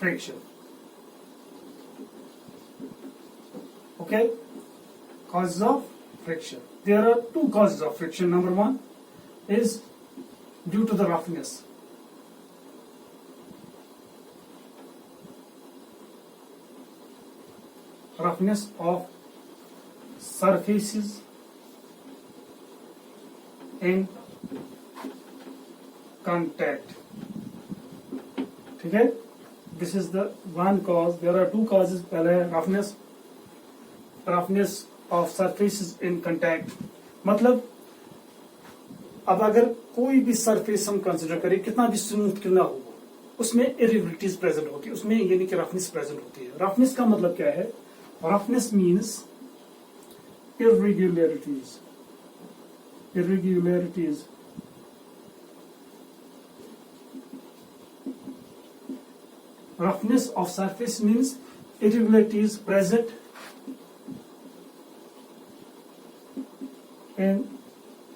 friction. Okay, causes of friction. There are two causes of friction. Number one is due to the roughness. Roughness of surfaces in contact. ठीक है, this is the one cause. There are two causes. पहले है roughness of surfaces in contact. मतलब अब अगर कोई भी surface हम कंसिडर करें, कितना भी स्मूथ क्यों ना हो, उसमें इरेगुलरिटीज प्रेजेंट होती है, उसमें यानी कि रफनेस प्रेजेंट होती है. रफनेस का मतलब क्या है? Roughness means irregularities. Roughness of surface means irregularities present in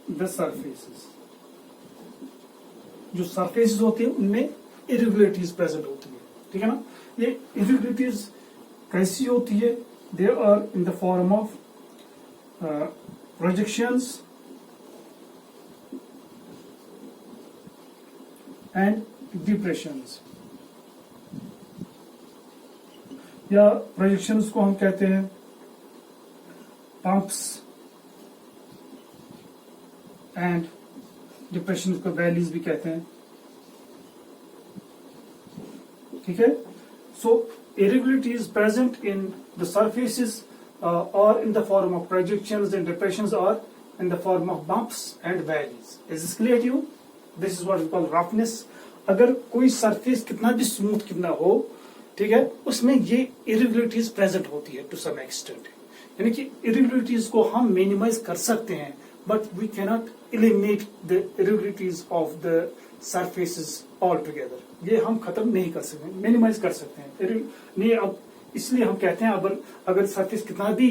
the surfaces. जो surfaces होती है उनमें irregularities present होती है. ठीक है ना? ये irregularities कैसी होती है? They are in the form of projections and depressions. या projections को हम कहते हैं pumps and depressions को valleys भी कहते हैं. ठीक है? So irregularities present in the surfaces or in the form of projections and depressions or in the form of bumps and valleys. Is this clear to you? This is what we call roughness. अगर कोई surface कितना भी smooth कितना हो, ठीक है, उसमें ये irregularities प्रेजेंट होती है टू सम एक्सटेंट. यानी कि irregularities को हम मिनिमाइज कर सकते हैं, but we cannot eliminate the irregularities of the surfaces all together. ये हम खत्म नहीं कर सकते, मिनिमाइज कर सकते हैं. नहीं, अब इसलिए हम कहते हैं अगर सरफेस कितना भी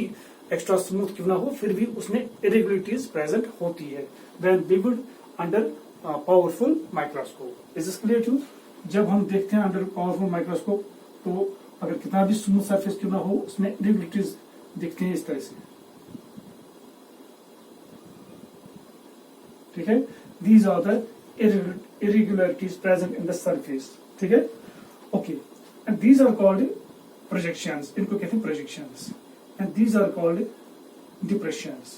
एक्स्ट्रा स्मूथ क्यों ना हो, फिर भी उसमें इरेगुलरिटीज प्रेजेंट होती है when viewed under powerful microscope. Is this clear to? जब हम देखते हैं अंडर पावरफुल माइक्रोस्कोप, तो अगर कितना भी स्मूथ सरफेस क्यों ना हो, उसमें इरेगुलरिटीज दिखते हैं इस तरह से. ठीक है, these are the irregularities present in the surface. ठीक है, okay, and these are called projections. इनको कहते हैं projections, and these are called depressions.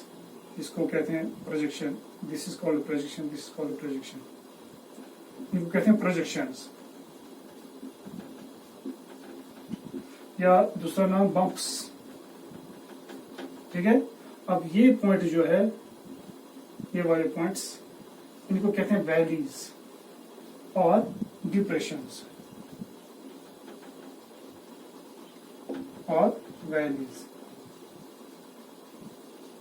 इसको कहते हैं projection. This is called projection. This is called projection. इनको कहते हैं projections. या दूसरा नाम bumps. ठीक है, अब ये पॉइंट जो है, ये वाले पॉइंट्स, इनको कहते हैं वैलीज और डिप्रेशंस और वैलीज.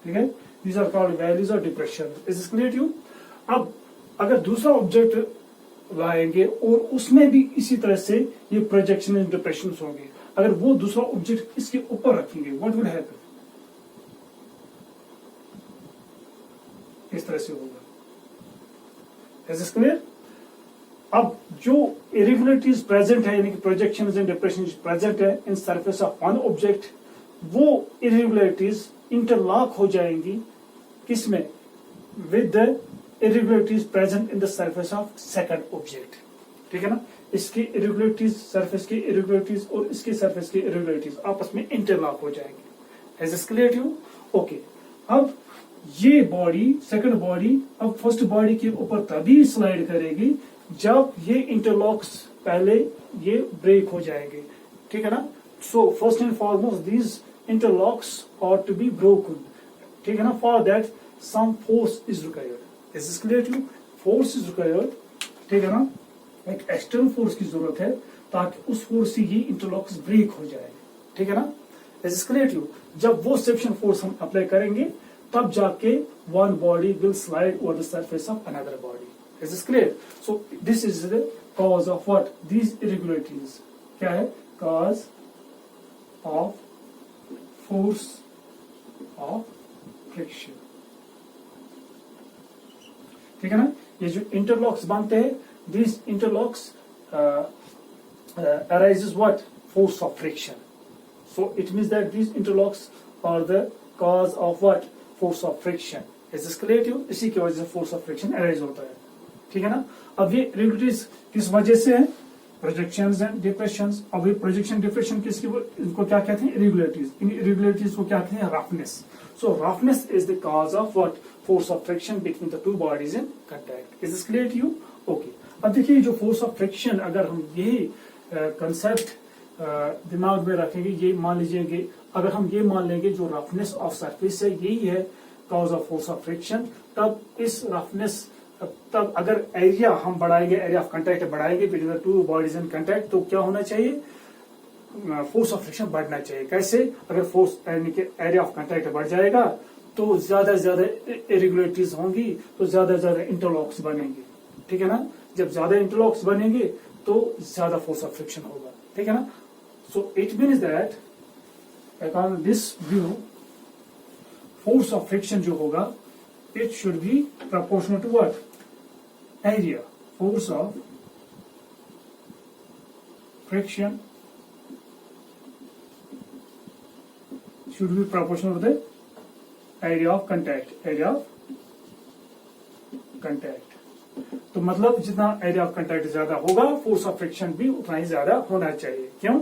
ठीक है, दीज आर कॉल्ड वैलीज और depression. Is this clear to you? अब अगर दूसरा ऑब्जेक्ट लाएंगे और उसमें भी इसी तरह से ये प्रोजेक्शन एंड डिप्रेशन होंगे, अगर वो दूसरा ऑब्जेक्ट इसके ऊपर रखेंगे, व्हाट विल हैपन? इस तरह से होगा. Is this clear? अब जो irregularities प्रेजेंट है, यानी कि प्रोजेक्शंस एंड डिप्रेशंस प्रेजेंट है in surface of one object, वो irregularities इंटरलॉक हो जाएंगी किसमें? With the irregularities present in the surface of second object. ठीक है ना? इसकी irregularities, सरफेस की irregularities और इसके सरफेस की irregularities आपस में इंटरलॉक हो जाएंगे. Is this clear to you? Okay. अब ये बॉडी, सेकंड बॉडी, अब फर्स्ट बॉडी के ऊपर तभी स्लाइड करेगी जब ये इंटरलॉक्स पहले ये ब्रेक हो जाएंगे. ठीक है ना? So first and foremost these interlocks are to be broken. ठीक है ना? For that some force is required. Is this clear to? Force is required. ठीक है ना? एक एक्सटर्नल फोर्स की जरूरत है ताकि उस फोर्स से ये इंटरलॉक्स ब्रेक हो जाए. ठीक है ना? Is this clear to? जब वो सेप्शन फोर्स हम अप्लाई करेंगे, तब जाके one body will slide over the surface of another body. Is this clear? So this is the cause of what? These irregularities. क्या है? Cause of force of friction. ठीक है ना? ये जो interlocks बनते हैं, these interlocks arises what? Force of friction. So it means that these interlocks are the cause of what? Force of friction. Is this clear to you? इसी की वजह से force of friction arise होता है, ठीक है ना? अब ये irregularities किस वजह से है? Projections and depressions. अब ये projection depression किसकी, इनको क्या कहते हैं? Irregularities. इन irregularities को क्या कहते हैं? Roughness. So roughness is the cause of what? Force of friction between the two bodies in contact. Is this clear to you? Okay. अब देखिए जो force of friction, अगर हम यही concept दिमाग में रखेंगे, ये मान लीजिए, अगर हम ये मान लेंगे जो रफनेस ऑफ सरफेस है यही है cause of force of friction, तब इस रफनेस, तब अगर एरिया हम बढ़ाएंगे, एरिया ऑफ कंटैक्ट बढ़ाएंगे between the two bodies in contact, तो क्या होना चाहिए? फोर्स ऑफ फ्रिक्शन बढ़ना चाहिए. कैसे? अगर फोर्स यानी कि एरिया ऑफ कंटैक्ट बढ़ जाएगा तो ज्यादा से ज्यादा इरेगुलरिटीज होंगी, तो ज्यादा से ज्यादा इंटरलॉक्स बनेंगे, ठीक है ना? जब ज्यादा इंटरलॉक्स बनेंगे तो ज्यादा फोर्स ऑफ फ्रिक्शन होगा, ठीक है ना? So it means that according to this view, force of friction जो होगा, it should be proportional to what? Area. Force of friction should be proportional to the area of contact. Area of contact. तो मतलब जितना area of contact ज्यादा होगा, force of friction भी उतना ही ज्यादा होना चाहिए. क्यों?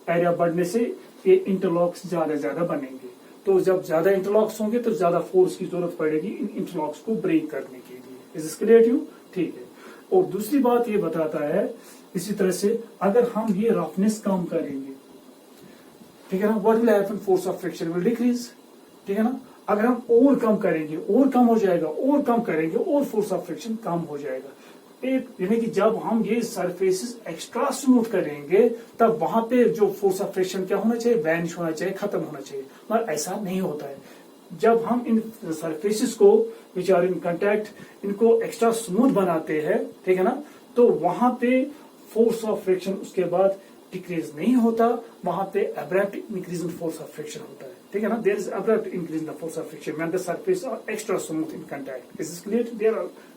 एरिया बढ़ने से ये इंटरलॉक्स ज्यादा बनेंगे, तो जब ज्यादा इंटरलॉक्स होंगे तो ज्यादा फोर्स की जरूरत पड़ेगी इन इंटरलॉक्स को ब्रेक करने के लिए. Is this clear to you? ठीक है. और दूसरी बात ये बताता है, इसी तरह से अगर हम ये रफनेस कम करेंगे, ठीक है ना, what will happen? Force of friction will decrease, ठीक है ना? अगर हम और कम करेंगे, और कम हो जाएगा, और कम करेंगे, और फोर्स ऑफ फ्रिक्शन कम हो जाएगा. एक यानी कि जब हम ये सरफेसेस एक्स्ट्रा स्मूथ करेंगे, तब वहां पे जो फोर्स ऑफ फ्रिक्शन क्या होना चाहिए? वैनिश होना चाहिए, खत्म होना चाहिए. मगर ऐसा नहीं होता है. जब हम इन सरफेसेस को विच आर इन कंटैक्ट, इनको एक्स्ट्रा स्मूथ बनाते हैं, ठीक है ना, तो वहां पे फोर्स ऑफ फ्रिक्शन उसके बाद डिक्रीज नहीं होता, वहां पे abrupt increase in force of friction होता है, ठीक है ना? There is abrupt increase in the force of friction when the surface are extra smooth in contact. Is this clear?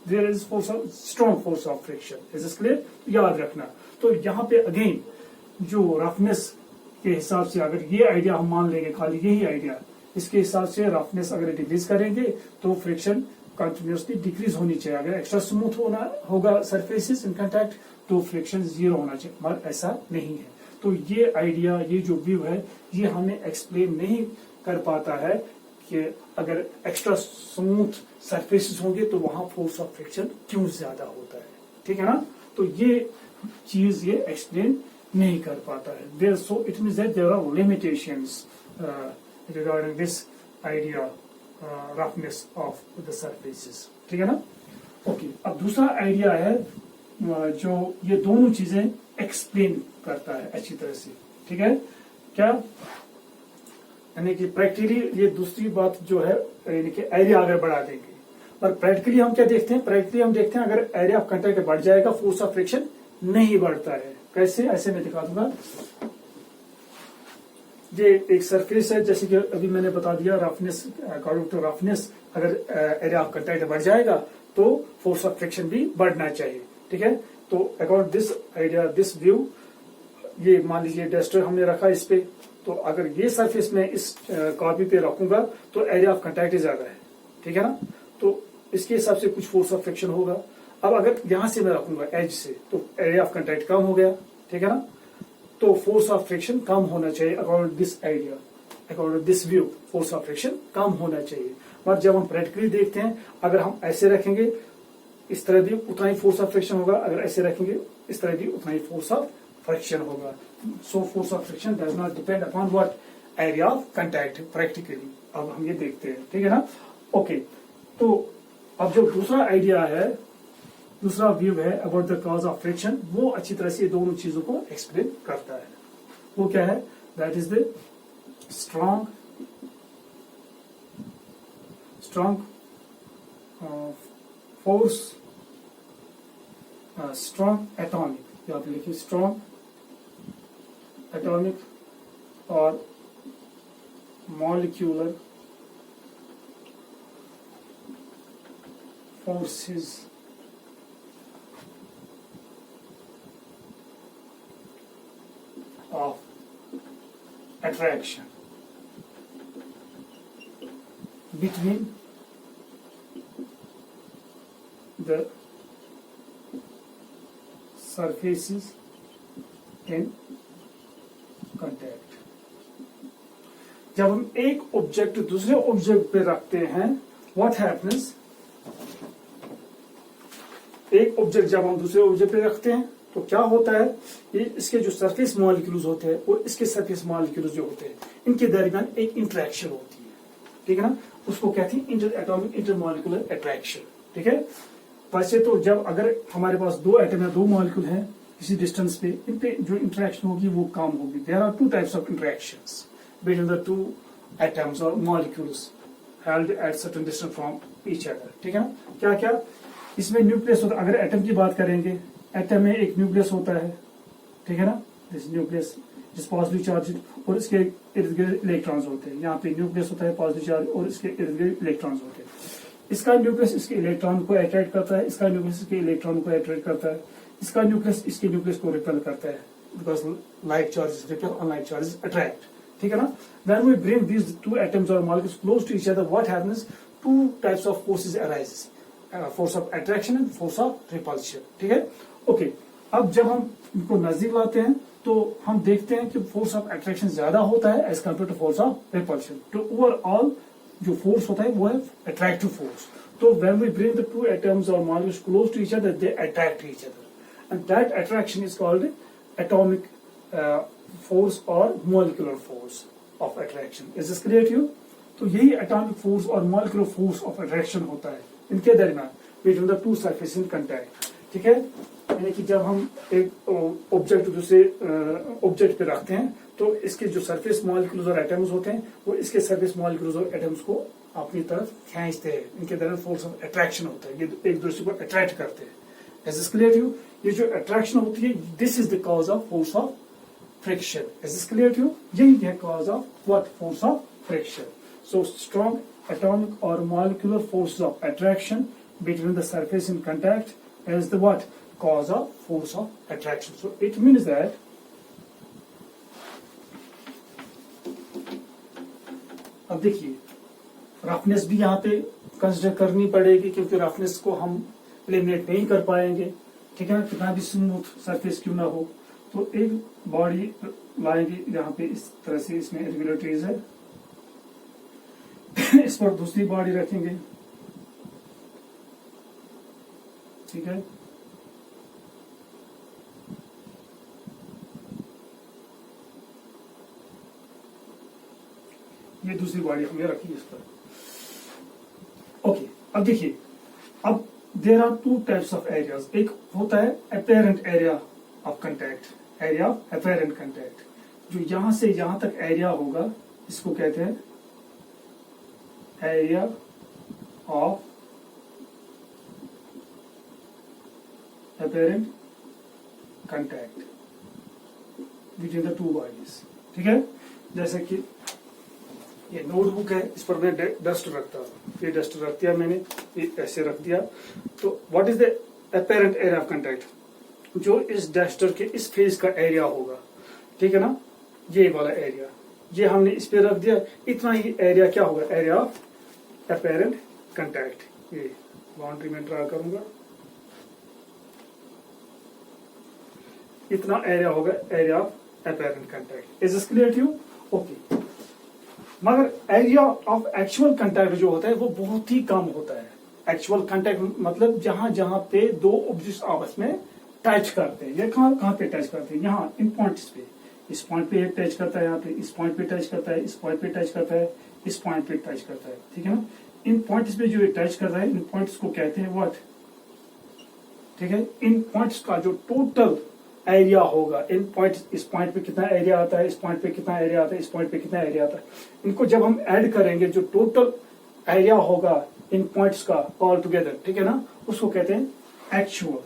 There is force of strong force of friction. Is this clear? याद रखना. तो यहाँ पे again जो roughness के हिसाब से, अगर ये आइडिया हम मान लेंगे, खाली यही आइडिया, इसके हिसाब से रफनेस अगर डिक्रीज करेंगे तो फ्रिक्शन कंटिन्यूसली डिक्रीज होनी चाहिए. अगर एक्स्ट्रा स्मूथ होगा सरफेसेस इन कंटैक्ट तो फ्रिक्शन जीरो होना चाहिए, मगर ऐसा नहीं है. तो ये आइडिया, ये जो व्यू है, ये हमें एक्सप्लेन नहीं कर पाता है कि अगर एक्स्ट्रा स्मूथ सरफेसेस होंगे तो वहां फोर्स ऑफ फ्रिक्शन क्यों ज्यादा होता है, ठीक है ना? तो ये चीज ये एक्सप्लेन नहीं कर पाता है. There so it means that there are limitations regarding this idea roughness of the surfaces, ठीक है ना? ओके. अब दूसरा आइडिया है जो ये दोनों चीजें एक्सप्लेन करता है अच्छी तरह से, ठीक है? क्या? यानी कि प्रैक्टिकली ये दूसरी बात जो है, यानी कि एरिया अगर बढ़ा देंगे, पर प्रैक्टिकली हम क्या देखते हैं? प्रैक्टिकली हम देखते हैं अगर एरिया ऑफ कंटैक्ट बढ़ जाएगा, फोर्स ऑफ फ्रिक्शन नहीं बढ़ता है. कैसे? ऐसे मैं दिखा दूंगा. ये एक सरफेस है, जैसे कि अभी मैंने बता दिया, रफनेस, अकॉर्डिंग टू रफनेस अगर एरिया ऑफ कंटैक्ट बढ़ जाएगा तो फोर्स ऑफ फ्रिक्शन भी बढ़ना चाहिए, ठीक है? तो according this idea, this view, ये मान लीजिए डस्टर हमने रखा इस पे, तो अगर ये सरफेस में इस कॉपी पे रखूंगा तो एरिया ऑफ कंटैक्ट ज्यादा है, ठीक है ना? तो इसके हिसाब से कुछ फोर्स ऑफ फ्रिक्शन होगा. अब अगर यहां से मैं रखूंगा एज से, तो एरिया ऑफ कंटैक्ट कम हो गया, ठीक है ना? तो फोर्स ऑफ फ्रिक्शन कम होना चाहिए. According this idea, according this view, force of friction कम होना चाहिए. मगर जब हम प्रैक्टिकली देखते हैं, अगर हम ऐसे रखेंगे इस तरह भी उतना ही फोर्स ऑफ फ्रिक्शन होगा, अगर ऐसे रखेंगे इस तरह भी उतना ही फोर्स ऑफ फ्रिक्शन होगा. सो force of friction does not depend upon what? Area of contact. Practically अब हम ये देखते हैं, ठीक है ना? ओके. तो अब जो दूसरा आइडिया है, दूसरा व्यू है about the cause of friction, वो अच्छी तरह से दोनों चीजों को एक्सप्लेन करता है. वो क्या है? That is the strong force, strong atomic, या आप लिखिए स्ट्रॉन्ग एटॉमिक और molecular forces attraction between the surfaces in contact. जब हम एक ऑब्जेक्ट दूसरे ऑब्जेक्ट पे रखते हैं, व्हाट हैपन्स, एक ऑब्जेक्ट जब हम दूसरे ऑब्जेक्ट पे रखते हैं तो क्या होता है, ये इसके जो सरफेस मॉलिक्यूल्स होते हैं और इसके सरफेस मॉलिक्यूल्स जो होते हैं, इनके दरमियान एक इंटरेक्शन होती है, ठीक है ना, उसको कहते हैं इंटर एटॉमिक इंटरमॉलिक्यूलर अट्रैक्शन, ठीक है। वैसे तो जब अगर हमारे पास दो एटम या दो मॉलिक्यूल हैं किसी डिस्टेंस पे, इन पे जो इंटरेक्शन होगी वो कम होगी। There are two types of interactions between the two atoms और molecules held at certain distance from each other, ठीक है ना। क्या क्या इसमें न्यूक्लियस होता है, अगर एटम की बात करेंगे, एटम में एक न्यूक्लियस होता है, ठीक है ना, दिस न्यूक्लियस जिस पॉजिटिव चार्ज और इसके इर्द गिर्द इलेक्ट्रॉन्स होते हैं। यहाँ पे न्यूक्लियस होता है पॉजिटिव चार्ज और इसके इर्द गिर्द इलेक्ट्रॉन्स होते हैं। इसका न्यूक्लियस इसके इलेक्ट्रॉन को अट्रैक्ट करता है, इसका न्यूक्लियस इसके इलेक्ट्रॉन को अट्रैक्ट करता है, इसका न्यूक्लियस इसके न्यूक्लियस को रिपेल करता है, because like charges repel, unlike charges attract, ठीक है ना। When we bring these two atoms or molecules close to each other, what happens, two types of forces arises, force of attraction and force of repulsion, ठीक है। Okay, अब जब हम इनको नजदीक लाते हैं तो हम देखते हैं कि फोर्स ऑफ अट्रैक्शन ज्यादा होता है as compare to force of repulsion. तो ओवरऑल जो फोर्स होता है वो है अट्रैक्टिव फोर्स। तो when we bring the two atoms और molecules close to each other, they attract each other and that attraction is called atomic force और molecular force of attraction. Is this clear to you? तो यही atomic force और molecular force of attraction होता है इनके दरमियान between the two surface in contact, ठीक है। यानी कि जब हम एक ऑब्जेक्ट दूसरे ऑब्जेक्ट पे रखते हैं तो इसके जो सरफेस मॉलिक्यूल्स और एटम्स होते हैं वो इसके सरफेस मॉलिक्यूल्स और एटम्स को अपनी तरफ खींचते हैं, इनके दरमियान फोर्स ऑफ अट्रैक्शन होता है, ये एक दूसरे को अट्रैक्ट करते हैं। Is this clear to you? ये जो अट्रैक्शन होती है, this is the cause of force of friction. Is this clear to you? यही है cause of what? Force of friction. So strong atomic or molecular forces of attraction between the surface in contact is the what? Cause of force of attraction. So it means that अब देखिए roughness भी यहाँ पे consider करनी पड़ेगी क्योंकि roughness को हम एलिमिनेट नहीं कर पाएंगे, ठीक है ना, कितना भी स्मूथ सरफेस क्यों ना हो। तो एक बॉडी लाएंगे यहाँ पे इस तरह से, इसमें रेगुलेटरीज है, इस पर दूसरी बॉडी रखेंगे, ठीक है। ये दूसरी बॉडी हमने रखी इस पर। ओके, अब देखिए, अब there are two types of areas. एक होता है apparent area of contact, area of apparent contact, जो यहां से यहां तक एरिया होगा, इसको कहते हैं area of apparent contact between the two bodies, ठीक है। जैसे कि ये नोटबुक है, इस पर मैं डस्ट रखता हूँ, ये डस्ट रख दिया मैंने, ये ऐसे रख दिया, तो what is the apparent area of contact? जो इस डस्टर के इस फेस का एरिया होगा, ठीक है ना, ये वाला एरिया, ये हमने इस पे रख दिया, इतना ही एरिया क्या होगा? Area of apparent contact। ये बाउंड्री में ड्रा करूंगा, इतना एरिया होगा area of apparent contact। Is this clear to you? Okay, मगर एरिया ऑफ एक्चुअल कंटैक्ट जो होता है वो बहुत ही कम होता है। एक्चुअल कंटैक्ट मतलब जहां जहां पे दो ऑब्जेक्ट्स आपस में टच करते हैं। ये कहां कहां पे टच करते हैं? यहाँ इन पॉइंट्स पे, इस पॉइंट पे टच करता है, यहाँ पे इस पॉइंट पे टच करता है, इस पॉइंट पे टच करता है, इस पॉइंट पे टच करता है, ठीक है ना। इन पॉइंट्स पे जो ये टच कर रहा है, इन पॉइंट्स को कहते हैं व्हाट? ठीक है, इन पॉइंट्स का जो टोटल एरिया होगा, इन पॉइंट्स, इस पॉइंट पे कितना एरिया आता है, इस पॉइंट पे कितना एरिया आता है, इस पॉइंट पे कितना एरिया आता है, इनको जब हम ऐड करेंगे जो टोटल एरिया होगा इन पॉइंट्स का ऑल टुगेदर, ठीक है ना, उसको कहते हैं actual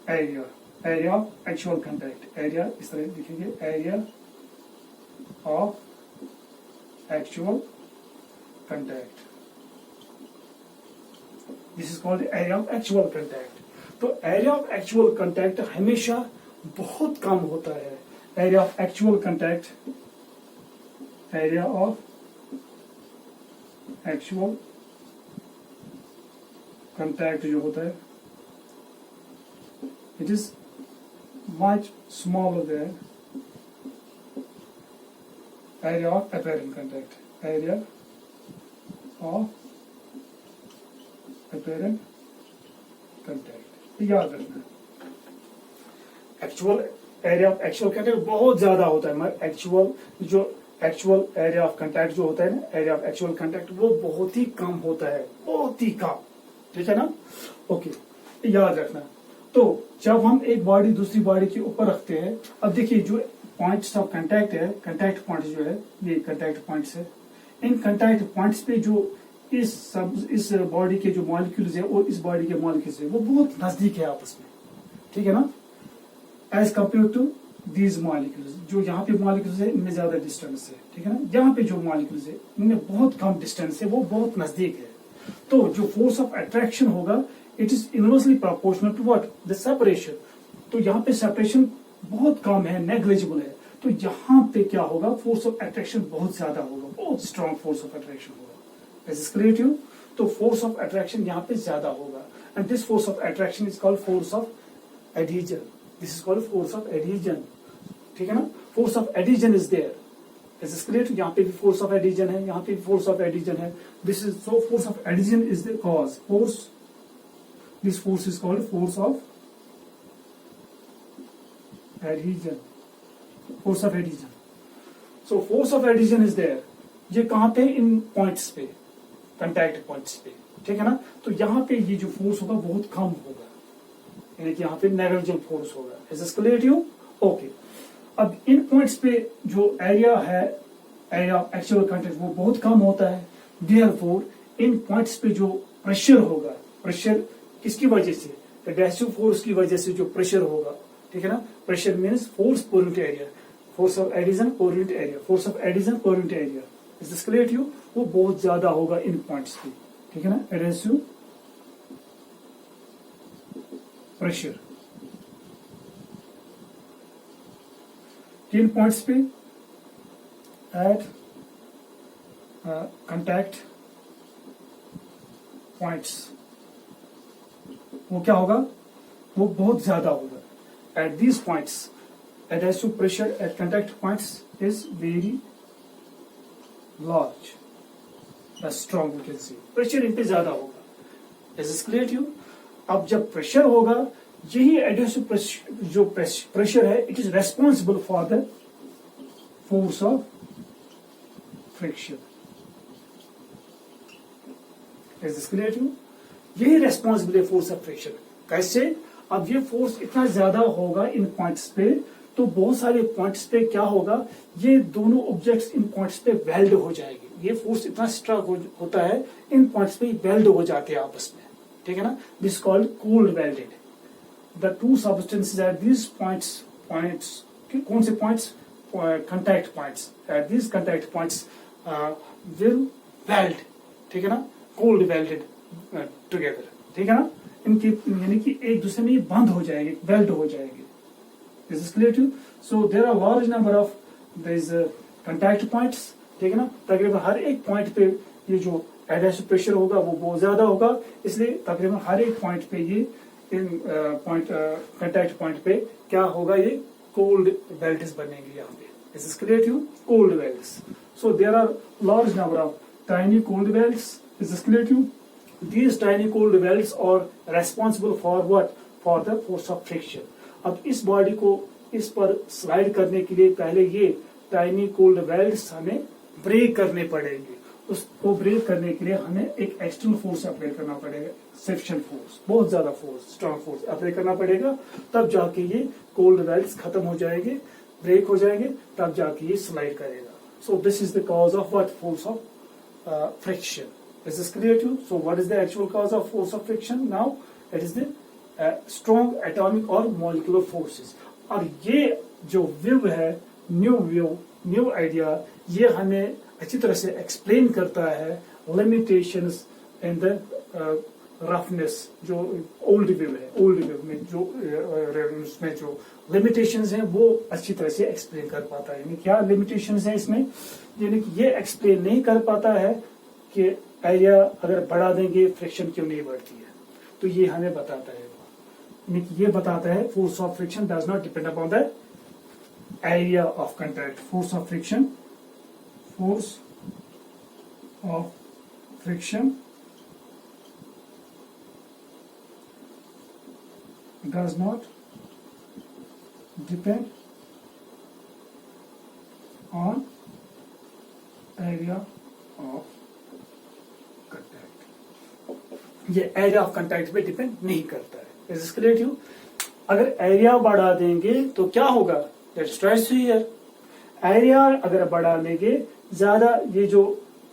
area, area of actual contact. Area इस तरह लिखेंगे, area of actual contact, this is called area of actual contact. तो एरिया ऑफ एक्चुअल कंटैक्ट हमेशा बहुत कम होता है। Area of actual contact, area of actual contact जो होता है, it is much smaller than area of apparent contact, area of apparent contact, याद रखना। Actual area of actual contact बहुत ज्यादा होता है, मगर एक्चुअल एरिया ऑफ कंटैक्ट जो होता है ना, एरिया ऑफ एक्चुअल कंटैक्ट वो बहुत ही कम होता है, बहुत ही कम, ठीक है ना। ओके, याद रखना। तो जब हम एक बॉडी दूसरी बॉडी के ऊपर रखते हैं, अब देखिए जो पॉइंट्स ऑफ कंटैक्ट है, कंटैक्ट पॉइंट्स जो है, ये कंटैक्ट पॉइंट्स है। इन कंटैक्ट पॉइंट्स पे जो इस बॉडी के जो मॉलिक्यूल्स है और इस बॉडी के मॉलिक्यूल्स है वो बहुत नजदीक है आपस में, ठीक है ना, as compared to these molecules. जो यहाँ पे मॉलिक्यूल्स है इनमें ज्यादा डिस्टेंस है, ठीक है ना। यहाँ पे जो मॉलिक्यूल्स है इनमें बहुत कम डिस्टेंस है, वो बहुत नजदीक है। तो जो फोर्स ऑफ अट्रैक्शन होगा it is inversely proportional to what, the separation. तो यहाँ पे सेपरेशन बहुत कम है, नेग्लिजिबल है। तो यहाँ पे क्या होगा, फोर्स ऑफ अट्रैक्शन बहुत ज्यादा होगा, बहुत स्ट्रॉन्ग फोर्स ऑफ अट्रैक्शन होगा। Is this clear to you? तो फोर्स ऑफ अट्रैक्शन यहाँ पे ज्यादा होगा, and this force of attraction is called force of adhesion. This is called force of adhesion, ठीक है ना। Force of adhesion is there. Is this clear? यहाँ पे भी फोर्स ऑफ एडिजन है, यहाँ पे भी फोर्स ऑफ एडिजन है। This is so force of adhesion is the cause force, this force is called force of adhesion, force of adhesion. So force of adhesion is there. ये कहाँ पे, इन points पे, कंटैक्ट पॉइंट्स पे, ठीक है ना। तो यहाँ पे ये जो फोर्स होगा बहुत कम होगा, यानी कि यहाँ पे नेग्लिजिबल फोर्स होगा। Is this clear to you? Okay, अब इन पॉइंट्स पे जो एरिया है, एरिया ऑफ एक्चुअल कंटैक्ट वो बहुत कम होता है। देयरफॉर इन पॉइंट्स पे जो प्रेशर होगा, प्रेशर किसकी वजह से, एडहेसिव फोर्स की वजह से जो प्रेशर होगा, ठीक है ना। Pressure means force per unit area, force of adhesion per unit area, force of adhesion per unit area. Is this clear to you? वो बहुत ज्यादा होगा इन पॉइंट्स पे, ठीक है ना। एडहेसिव प्रेशर इन पॉइंट्स पे एट कंटैक्ट पॉइंट्स, वो क्या होगा, वो बहुत ज्यादा होगा। At these points adhesive pressure at contact points is very large, as strong we can see. Pressure इन पे ज्यादा होगा। Is this clear to you? अब जब प्रेशर होगा, यही adhesive pressure, जो प्रेशर है, it is responsible for the force of friction. Is this clear to you? यही responsible है force of friction। कैसे? अब ये फोर्स इतना ज्यादा होगा इन पॉइंट्स पे, तो बहुत सारे पॉइंट्स पे क्या होगा, ये दोनों ऑब्जेक्ट्स इन पॉइंट्स पे वेल्ड हो जाएंगे। ये फोर्स इतना स्ट्रॉन्ग होता है, इन पॉइंट्स पे वेल्ड हो जाते हैं आपस में, ठीक है ना। This called cold welded. The two substances at this points, कौन से points, contact points, at this contact points will weld, ठीक है ना, कोल्ड वेल्डेड टुगेदर, ठीक है ना। इनके यानी कि एक दूसरे में बंद हो जाएंगे, वेल्ड हो जाएंगे। Is this clear to you? So there are large number of these contact points, ठीक है ना। तकरीबन हर एक पॉइंट पे ये जो एडहेसिव प्रेशर होगा वो बहुत ज्यादा होगा, इसलिए तकरीबन हर एक पॉइंट पे ये इन पॉइंट कंटैक्ट पॉइंट पे क्या होगा, ये कोल्ड वेल्ड्स बनेंगे यहाँ पे। Is this clear to you? Cold welds. So there are large number of tiny cold welds. Is this clear to you? These tiny cold welds are responsible for what? For the force of friction. अब इस body को इस पर slide करने के लिए पहले ये टाइनी कोल्ड वेल्ड्स हमें ब्रेक करने पड़ेंगे। उसको ब्रेक करने के लिए हमें एक एक्सटर्नल फोर्स अप्लाई करना पड़ेगा, फ्रिक्शन फोर्स, बहुत ज्यादा फोर्स, स्ट्रॉन्ग फोर्स अप्लाई करना पड़ेगा। तब जाके ये कोल्ड वेल्ड्स खत्म हो जाएंगे, ब्रेक हो जाएंगे, तब जाके ये स्लाइड करेगा। So this is the cause of what, force of friction. Is this clear to you? So what is the actual cause of force of friction? Now it is the strong atomic or molecular forces. और ये जो view है, new idea, ये हमें अच्छी तरह से explain करता है लिमिटेशंस इन द रफनेस जो ओल्ड वेव में जो उसमें जो लिमिटेशंस हैं वो अच्छी तरह से एक्सप्लेन कर पाता है। यानी क्या लिमिटेशंस हैं इसमें, यानी कि ये एक्सप्लेन नहीं कर पाता है कि एरिया अगर बढ़ा देंगे फ्रिक्शन क्यों नहीं बढ़ती है, तो ये हमें बताता है। यानी कि ये बताता है force of friction does not depend upon the area of contact. Force of friction does not depend on area of contact। ये एरिया ऑफ कंटैक्ट पे डिपेंड नहीं करता है। Is clear to? अगर एरिया बढ़ा देंगे तो क्या होगा, दैट्स ट्राइस हियर। एरिया अगर बढ़ा देंगे ज्यादा, ये जो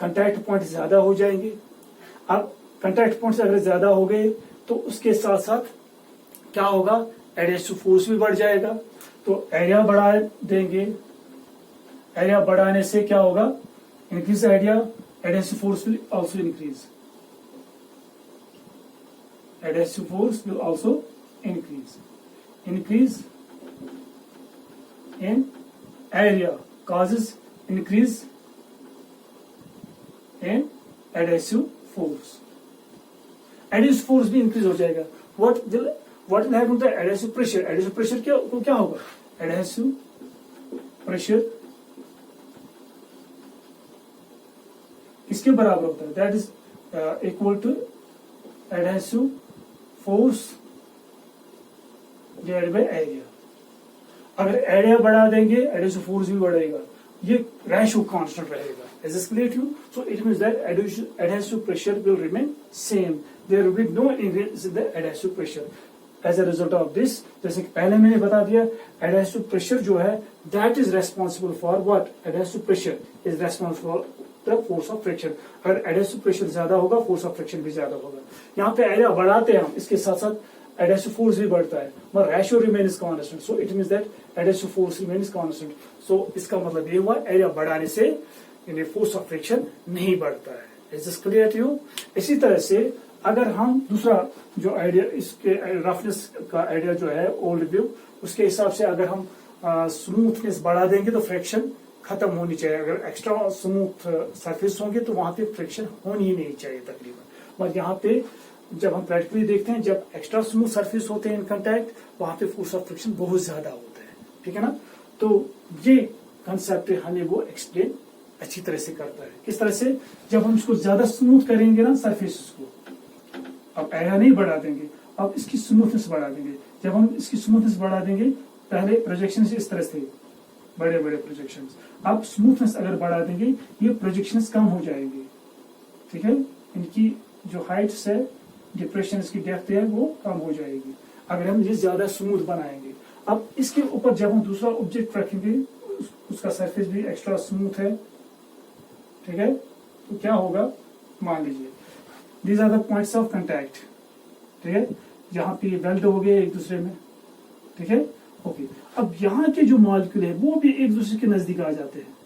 कंटैक्ट पॉइंट ज्यादा हो जाएंगे। अब कंटैक्ट पॉइंट अगर ज्यादा हो गए तो उसके साथ साथ क्या होगा, एडहेसिव फोर्स भी बढ़ जाएगा। तो एरिया बढ़ा देंगे, एरिया बढ़ाने से क्या होगा, increase area, adhesive force will also increase, adhesive force will also increase in area causes increase in adhesive force. एडहेसिव फोर्स भी इंक्रीज हो जाएगा। What will happen to adhesive pressure? Adhesive pressure क्या होगा, एडहेसिव प्रेशर किसके बराबर होता है, that is equal to adhesive force divided by area. अगर एरिया बढ़ा देंगे एडहेसिव फोर्स भी बढ़ेगा, ये रेशियो कांस्टेंट रहेगा। Is this clear to you? So it means that adhesive pressure will remain same. There will be no increase in the adhesive pressure. As a result of this, जैसे कि पहले मैंने बता दिया, adhesive pressure जो है that is responsible for what? Adhesive pressure is responsible for the force of friction. अगर adhesive pressure ज्यादा होगा, force of friction भी ज्यादा होगा। यहाँ पे एरिया बढ़ाते हैं हम, इसके साथ साथ adhesive force भी बढ़ता है, मगर ratio remains constant. So it means that adhesive force remains constant. So इसका मतलब ये हुआ एरिया बढ़ाने से फोर्स ऑफ फ्रिक्शन नहीं बढ़ता है। Is this clear to you? इसी तरह से अगर हम दूसरा जो आइडिया, इसके रफनेस का आइडिया जो है ओल्ड व्यू, उसके हिसाब से अगर हम स्मूथनेस बढ़ा देंगे तो फ्रिक्शन खत्म होनी चाहिए। अगर एक्स्ट्रा स्मूथ सरफेस होंगे तो वहां पे फ्रिक्शन होनी ही नहीं चाहिए तकरीबन। और यहाँ पे जब हम प्रैक्टिकली देखते हैं, जब एक्स्ट्रा स्मूथ सरफेस होते हैं इन कंटैक्ट, वहां पे फोर्स ऑफ फ्रिक्शन बहुत ज्यादा होता है। ठीक है ना? तो ये कंसेप्ट हमें वो एक्सप्लेन अच्छी तरह से करता है। किस तरह से, जब हम इसको ज्यादा स्मूथ करेंगे ना सरफेस को, अब एरिया नहीं बढ़ा देंगे, अब इसकी स्मूथनेस बढ़ा देंगे। जब हम इसकी स्मूथनेस बढ़ा देंगे, पहले प्रोजेक्शन इस तरह से बड़े बड़े प्रोजेक्शन, अब स्मूथनेस अगर बढ़ा देंगे ये प्रोजेक्शन कम हो जाएंगे। ठीक है, इनकी जो हाइट है, डिप्रेशन इसकी डेप्थ है वो कम हो जाएगी अगर हम ये ज्यादा स्मूथ बनाएंगे। अब इसके ऊपर जब हम दूसरा ऑब्जेक्ट रखेंगे, उसका सरफेस भी एक्स्ट्रा स्मूथ है, ठीक है, तो क्या होगा, मान लीजिए these are the points of contact. ठीक है, यहाँ पे वेल्ड हो गए एक दूसरे में। ठीक है, ओके। अब यहाँ के जो मॉलिक्यूल है वो भी एक दूसरे के नजदीक आ जाते हैं।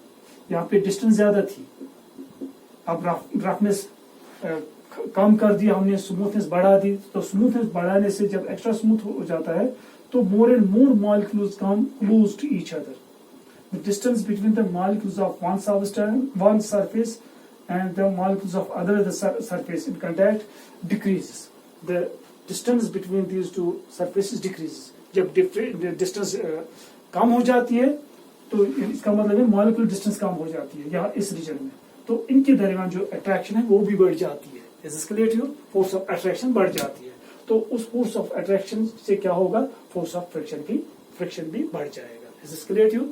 यहाँ पे डिस्टेंस ज्यादा थी, अब रफनेस कम कर दिया हमने, स्मूथनेस बढ़ा दी। तो स्मूथनेस बढ़ाने से जब एक्स्ट्रा स्मूथ हो जाता है तो more and more molecules come close to each other. The distance between the molecules of one surface and the molecules of other surface in contact decreases. The distance between these two surfaces decreases. जब distance कम हो जाती है तो इसका मतलब है molecule distance कम हो जाती है यहाँ इस रीजन में, तो इनके दरमियान जो अट्रैक्शन है वो भी बढ़ जाती है। Is this clear to you? Force of attraction बढ़ जाती है, तो उस फोर्स ऑफ अट्रैक्शन से क्या होगा, फोर्स ऑफ फ्रिक्शन भी बढ़ जाएगा। Is this clear to you?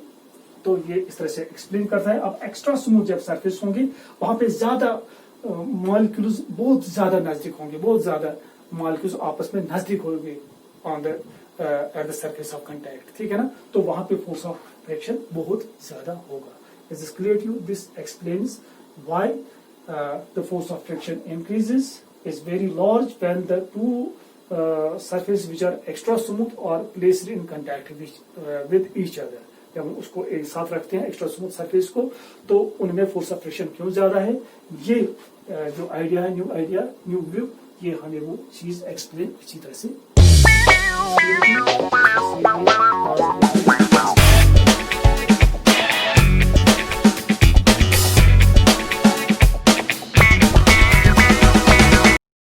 तो ये इस तरह से एक्सप्लेन करता है। अब एक्स्ट्रा स्मूथ जब सरफेस होंगी वहां पे ज्यादा मॉलिक्यूल्स बहुत ज्यादा नजदीक होंगे, बहुत ज्यादा मॉलिक्यूल्स आपस में नजदीक होंगे on the at the surface of contact. ठीक है ना, तो वहां पे फोर्स ऑफ फ्रिक्शन बहुत ज्यादा होगा। Is this clear to you? This explains why the force of friction increases is very large when the two surface which are extra smooth और placed in contact with each other. जब हम उसको एक साथ रखते हैं एक्स्ट्रा स्मूथ सरफेस को, तो उनमें फोर्स ऑफ फ्रिक्शन क्यों ज्यादा है, ये जो आइडिया है, न्यू व्यू, ये हमें वो चीज एक्सप्लेन अच्छी तरह से